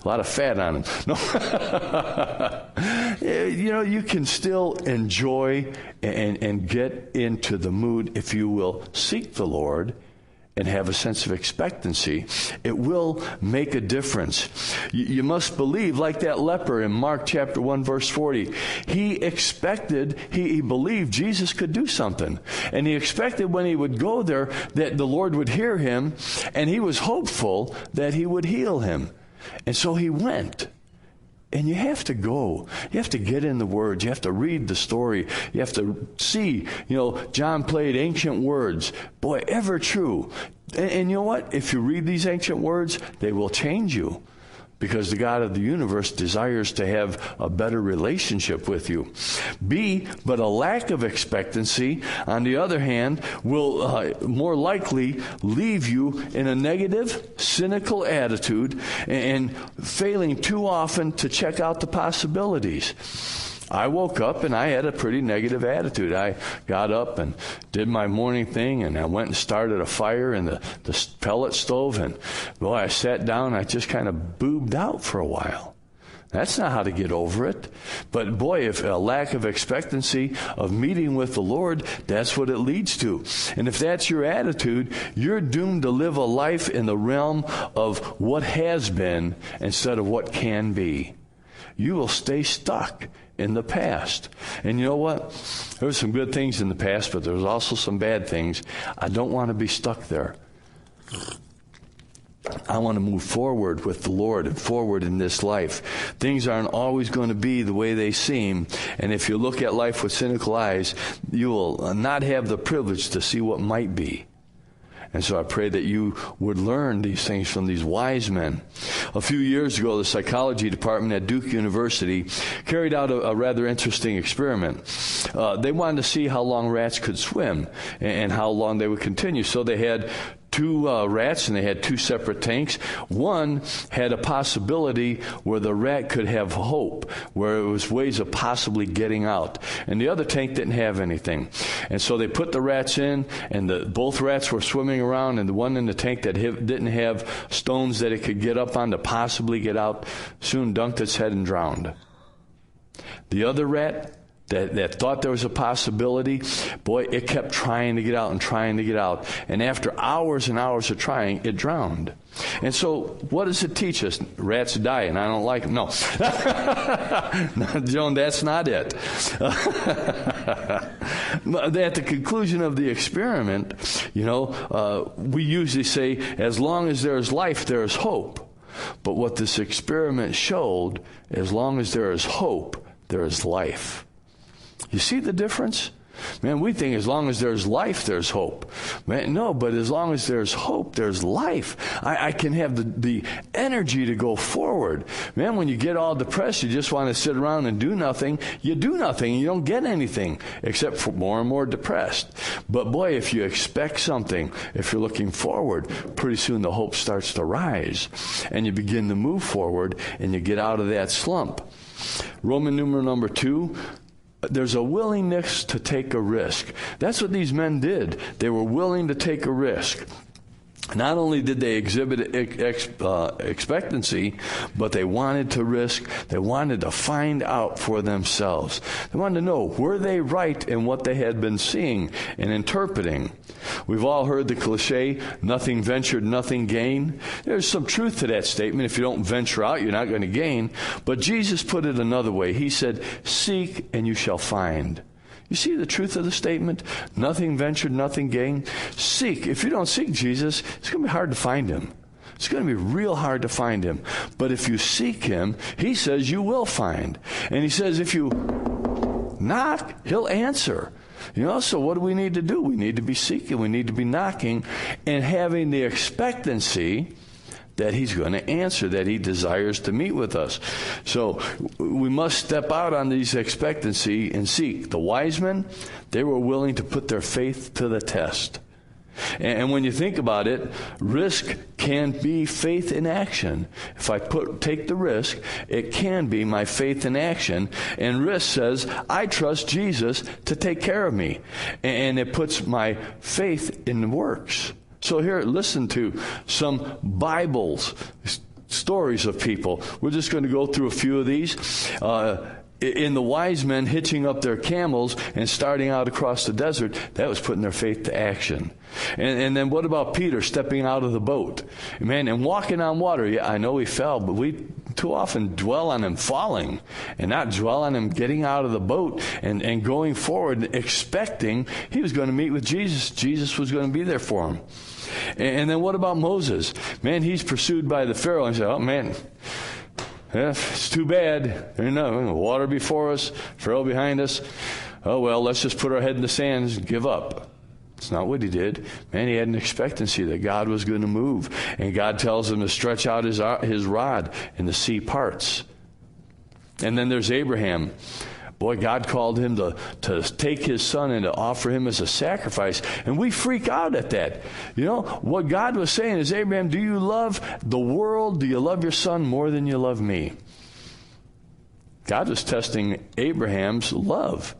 a lot of fat on them. No. You can still enjoy and get into the mood if you will seek the Lord and have a sense of expectancy. It will make a difference. You must believe, like that leper in Mark chapter 1, verse 40. He expected, he believed Jesus could do something. And he expected when he would go there that the Lord would hear him, and he was hopeful that he would heal him. And so he went. And you have to go. You have to get in the Word. You have to read the story. You have to see, John played ancient words. Boy, ever true. And you know what? If you read these ancient words, they will change you. Because the God of the universe desires to have a better relationship with you. But a lack of expectancy, on the other hand, will more likely leave you in a negative, cynical attitude and failing too often to check out the possibilities. I woke up and I had a pretty negative attitude. I got up and did my morning thing, and I went and started a fire in the pellet stove, and boy, I sat down and I just kind of boobed out for a while. That's not how to get over it. But boy, if a lack of expectancy of meeting with the Lord, that's what it leads to. And if that's your attitude, you're doomed to live a life in the realm of what has been instead of what can be. You will stay stuck in the past. And you know what? There were some good things in the past, but there's also some bad things. I don't want to be stuck there. I want to move forward with the Lord and forward in this life. Things aren't always going to be the way they seem. And if you look at life with cynical eyes, you will not have the privilege to see what might be. And so I pray that you would learn these things from these wise men. A few years ago, the psychology department at Duke University carried out a rather interesting experiment. They wanted to see how long rats could swim and how long they would continue. So they had two rats, and they had two separate tanks. One had a possibility where the rat could have hope, where it was ways of possibly getting out. And the other tank didn't have anything. And so they put the rats in, and both rats were swimming around, and the one in the tank that didn't have stones that it could get up on to possibly get out soon dunked its head and drowned. The other rat that thought there was a possibility, boy, it kept trying to get out and trying to get out. And after hours and hours of trying, it drowned. And so what does it teach us? Rats die, and I don't like them. No. No, Joan, that's not it. At the conclusion of the experiment, we usually say, as long as there's life, there's hope. But what this experiment showed, as long as there is hope, there is life. You see the difference? Man, we think as long as there's life, there's hope. Man, no, but as long as there's hope, there's life. I can have the energy to go forward. Man, when you get all depressed, you just want to sit around and do nothing. You do nothing, and you don't get anything except for more and more depressed. But boy, if you expect something, if you're looking forward, pretty soon the hope starts to rise, and you begin to move forward, and you get out of that slump. Roman numeral number 2, there's a willingness to take a risk. That's what these men did. They were willing to take a risk. Not only did they exhibit expectancy, but they wanted to risk. They wanted to find out for themselves. They wanted to know, were they right in what they had been seeing and interpreting? We've all heard the cliche, nothing ventured, nothing gained. There's some truth to that statement. If you don't venture out, you're not going to gain. But Jesus put it another way. He said, seek and you shall find. You see the truth of the statement? Nothing ventured, nothing gained. Seek. If you don't seek Jesus, it's going to be hard to find him. It's going to be real hard to find him. But if you seek him, he says you will find. And he says if you knock, he'll answer. So what do we need to do? We need to be seeking. We need to be knocking and having the expectancy that he's going to answer, that he desires to meet with us. So we must step out on these expectancy and seek. The wise men, they were willing to put their faith to the test. And when you think about it, risk can be faith in action. If I take the risk, it can be my faith in action. And risk says, I trust Jesus to take care of me. And it puts my faith in works. So here, listen to some Bibles stories of people. We're just going to go through a few of these. In the wise men hitching up their camels and starting out across the desert, that was putting their faith to action. And then what about Peter stepping out of the boat? Man, and walking on water. Yeah, I know he fell, but we too often dwell on him falling and not dwell on him getting out of the boat and going forward, expecting he was going to meet with Jesus. Jesus was going to be there for him. And then what about Moses? Man, he's pursued by the Pharaoh and said, oh man, yeah, it's too bad. You know, water before us, Pharaoh behind us. Oh, well, let's just put our head in the sand and give up. It's not what he did. Man, he had an expectancy that God was going to move. And God tells him to stretch out his rod and the sea parts. And then there's Abraham. Boy, God called him to take his son and to offer him as a sacrifice. And we freak out at that. You know, what God was saying is, Abraham, do you love the world? Do you love your son more than you love me? God was testing Abraham's love.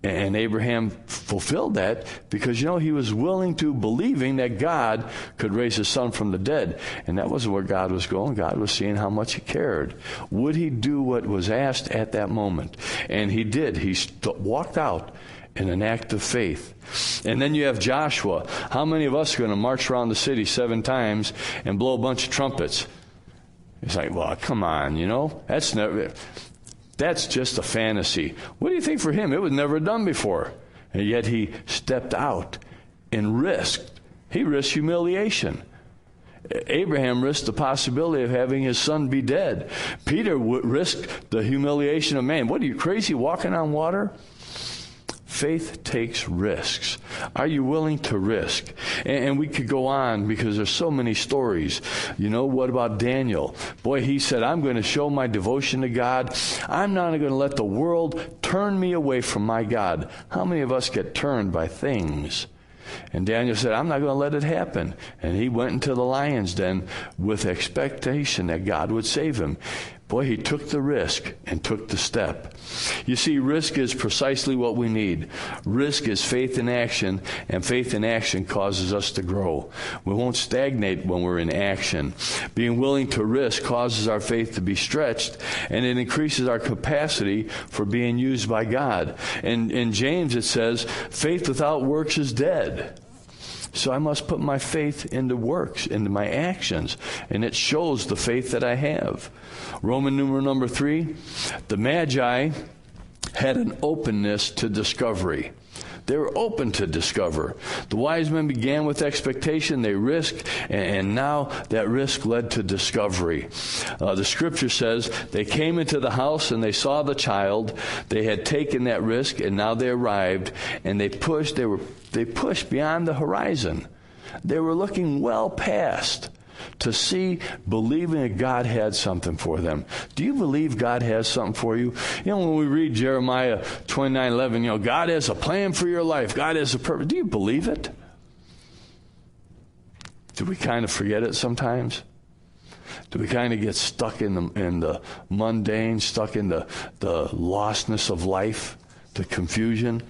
And Abraham fulfilled that because, you know, he was willing to believing that God could raise his son from the dead. And that wasn't where God was going. God was seeing how much he cared. Would he do what was asked at that moment? And he did. He walked out in an act of faith. And then you have Joshua. How many of us are going to march around the city 7 times and blow a bunch of trumpets? It's like, well, come on, you know. That's just a fantasy. What do you think for him? It was never done before. And yet he stepped out and risked. He risked humiliation. Abraham risked the possibility of having his son be dead. Peter risked the humiliation of man. What, are you crazy walking on water? Faith takes risks. Are you willing to risk? And we could go on because there's so many stories. You know, what about Daniel? Boy, he said, I'm going to show my devotion to God. I'm not going to let the world turn me away from my God. How many of us get turned by things? And Daniel said, I'm not going to let it happen. And he went into the lion's den with expectation that God would save him. Boy, he took the risk and took the step. You see, risk is precisely what we need. Risk is faith in action, and faith in action causes us to grow. We won't stagnate when we're in action. Being willing to risk causes our faith to be stretched, and it increases our capacity for being used by God. And in James it says, faith without works is dead. So I must put my faith into works, into my actions, and it shows the faith that I have. Roman numeral number 3, the Magi had an openness to discovery. They were open to discover. The wise men began with expectation. They risked, and now that risk led to discovery. The scripture says they came into the house and they saw the child. They had taken that risk, and now they arrived, and they pushed. They pushed beyond the horizon. They were looking well past to see, believing that God had something for them. Do you believe God has something for you? You know, when we read Jeremiah 29:11, you know, God has a plan for your life. God has a purpose. Do you believe it? Do we kind of forget it sometimes? Do we kind of get stuck in the mundane, stuck in the lostness of life, the confusion?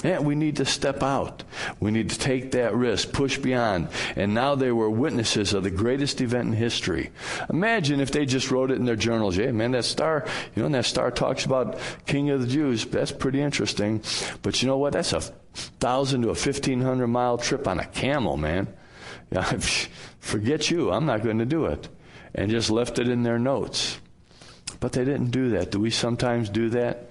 Yeah, we need to step out. We need to take that risk, push beyond. And now they were witnesses of the greatest event in history. Imagine if they just wrote it in their journals. Hey, man, that star, you know, and that star talks about King of the Jews. That's pretty interesting. But you know what? That's a 1,000 to a 1,500 mile trip on a camel, man. Forget you. I'm not going to do it. And just left it in their notes. But they didn't do that. Do we sometimes do that?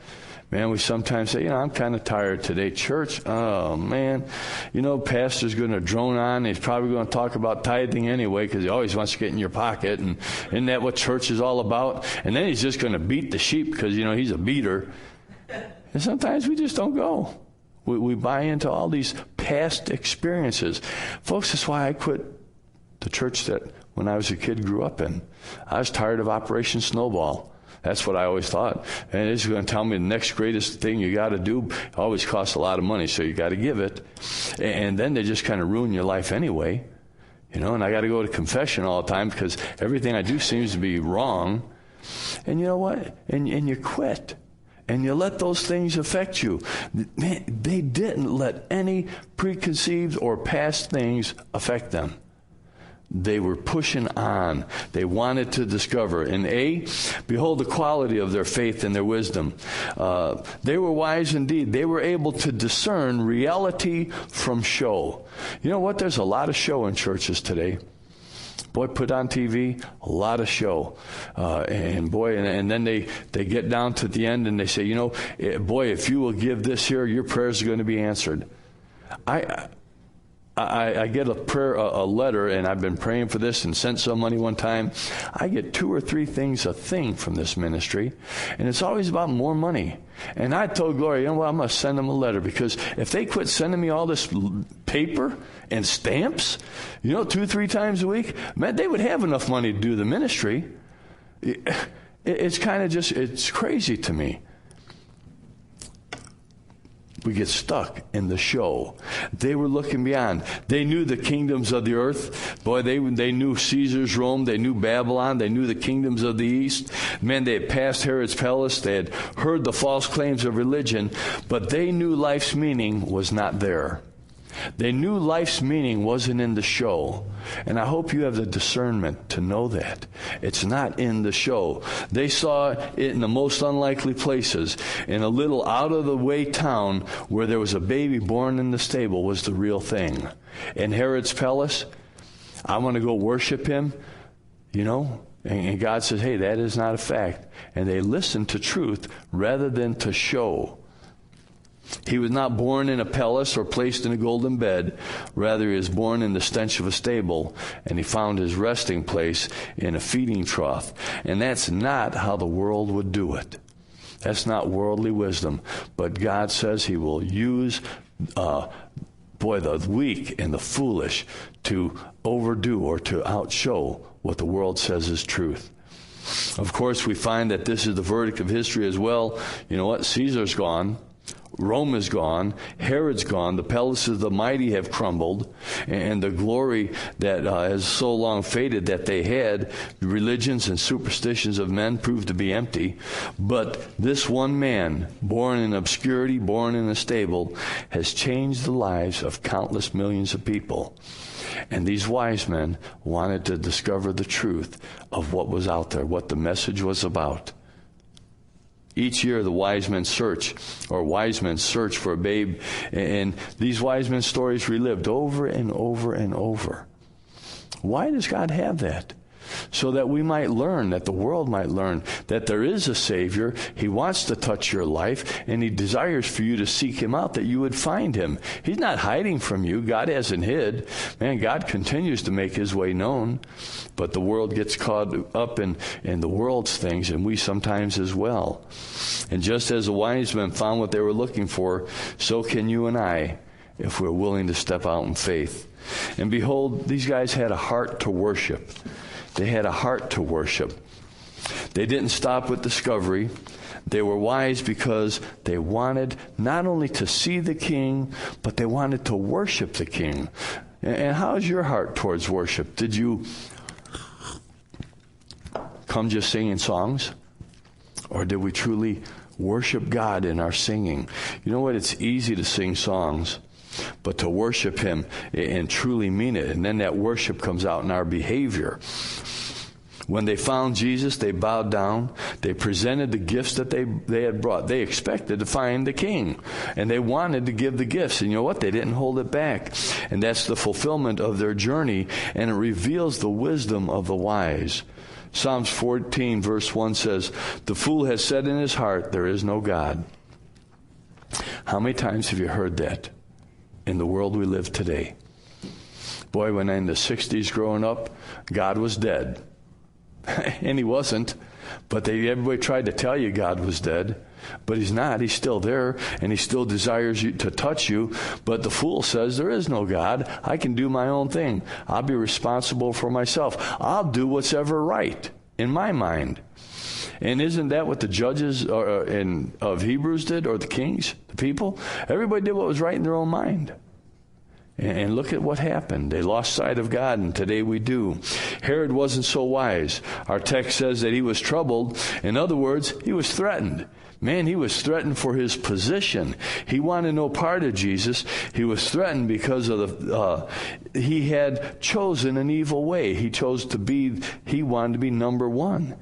Man, we sometimes say, you know, I'm kind of tired today. Church, oh, man. You know, pastor's going to drone on. He's probably going to talk about tithing anyway because he always wants to get in your pocket. And isn't that what church is all about? And then he's just going to beat the sheep because, you know, he's a beater. And sometimes we just don't go. We buy into all these past experiences. Folks, that's why I quit the church that when I was a kid grew up in. I was tired of Operation Snowball. That's what I always thought. And it's going to tell me the next greatest thing you got to do always costs a lot of money, so you got to give it. And then they just kind of ruin your life anyway. You know, and I got to go to confession all the time because everything I do seems to be wrong. And you know what? And you quit. And you let those things affect you. Man, they didn't let any preconceived or past things affect them. They were pushing on. They wanted to discover. And A, behold the quality of their faith and their wisdom. They were wise indeed. They were able to discern reality from show. You know what? There's a lot of show in churches today. Boy, put on TV, a lot of show. And then they get down to the end and they say, boy, if you will give this here, your prayers are going to be answered. I get a letter, and I've been praying for this and sent some money one time. I get 2 or 3 things a thing from this ministry, and it's always about more money. And I told Gloria, I'm going to send them a letter, because if they quit sending me all this paper and stamps, 2-3 times a week, man, they would have enough money to do the ministry. It's kind of it's crazy to me. We get stuck in the show. They were looking beyond. They knew the kingdoms of the earth. Boy, they knew Caesar's Rome. They knew Babylon. They knew the kingdoms of the east. Man, they had passed Herod's palace. They had heard the false claims of religion. But they knew life's meaning was not there. They knew life's meaning wasn't in the show. And I hope you have the discernment to know that. It's not in the show. They saw it in the most unlikely places. In a little out-of-the-way town where there was a baby born in the stable was the real thing. In Herod's palace, I want to go worship him, And God says, hey, that is not a fact. And they listened to truth rather than to show. He was not born in a palace or placed in a golden bed. Rather, he was born in the stench of a stable, and he found his resting place in a feeding trough. And that's not how the world would do it. That's not worldly wisdom. But God says he will use, the weak and the foolish to overdo or to outshow what the world says is truth. Of course, we find that this is the verdict of history as well. You know what? Caesar's gone. Rome is gone. Herod's gone. The palaces of the mighty have crumbled. And the glory that has so long faded that they had, the religions and superstitions of men, proved to be empty. But this one man, born in obscurity, born in a stable, has changed the lives of countless millions of people. And these wise men wanted to discover the truth of what was out there, what the message was about. Each year, the wise men search for a babe, and these wise men's stories relived over and over and over. Why does God have that? So that we might learn, that the world might learn, that there is a Savior. He wants to touch your life, and he desires for you to seek him out, that you would find him. He's not hiding from you. God hasn't hid. Man, God continues to make his way known, but the world gets caught up in the world's things, and we sometimes as well. And just as the wise men found what they were looking for, so can you and I, if we're willing to step out in faith. And behold, these guys had a heart to worship. They had a heart to worship. They didn't stop with discovery. They were wise because they wanted not only to see the king, but they wanted to worship the king. And how's your heart towards worship? Did you come just singing songs? Or did we truly worship God in our singing? You know what? It's easy to sing songs, but to worship him and truly mean it. And then that worship comes out in our behavior. When they found Jesus, they bowed down. They presented the gifts that they had brought. They expected to find the king, and they wanted to give the gifts. And you know what? They didn't hold it back. And that's the fulfillment of their journey, and it reveals the wisdom of the wise. Psalms 14, verse 1 says, "The fool has said in his heart, there is no God." How many times have you heard that in the world we live today? Boy, when in the 60s growing up, God was dead. And he wasn't. But everybody tried to tell you God was dead. But he's not. He's still there, and he still desires you to touch you. But the fool says, there is no God. I can do my own thing. I'll be responsible for myself. I'll do what's ever right in my mind. And isn't that what the judges of Hebrews did, or the kings, the people? Everybody did what was right in their own mind. And look at what happened. They lost sight of God, and today we do. Herod wasn't so wise. Our text says that he was troubled. In other words, he was threatened. Man, he was threatened for his position. He wanted no part of Jesus. He was threatened because of he had chosen an evil way. He wanted to be number one.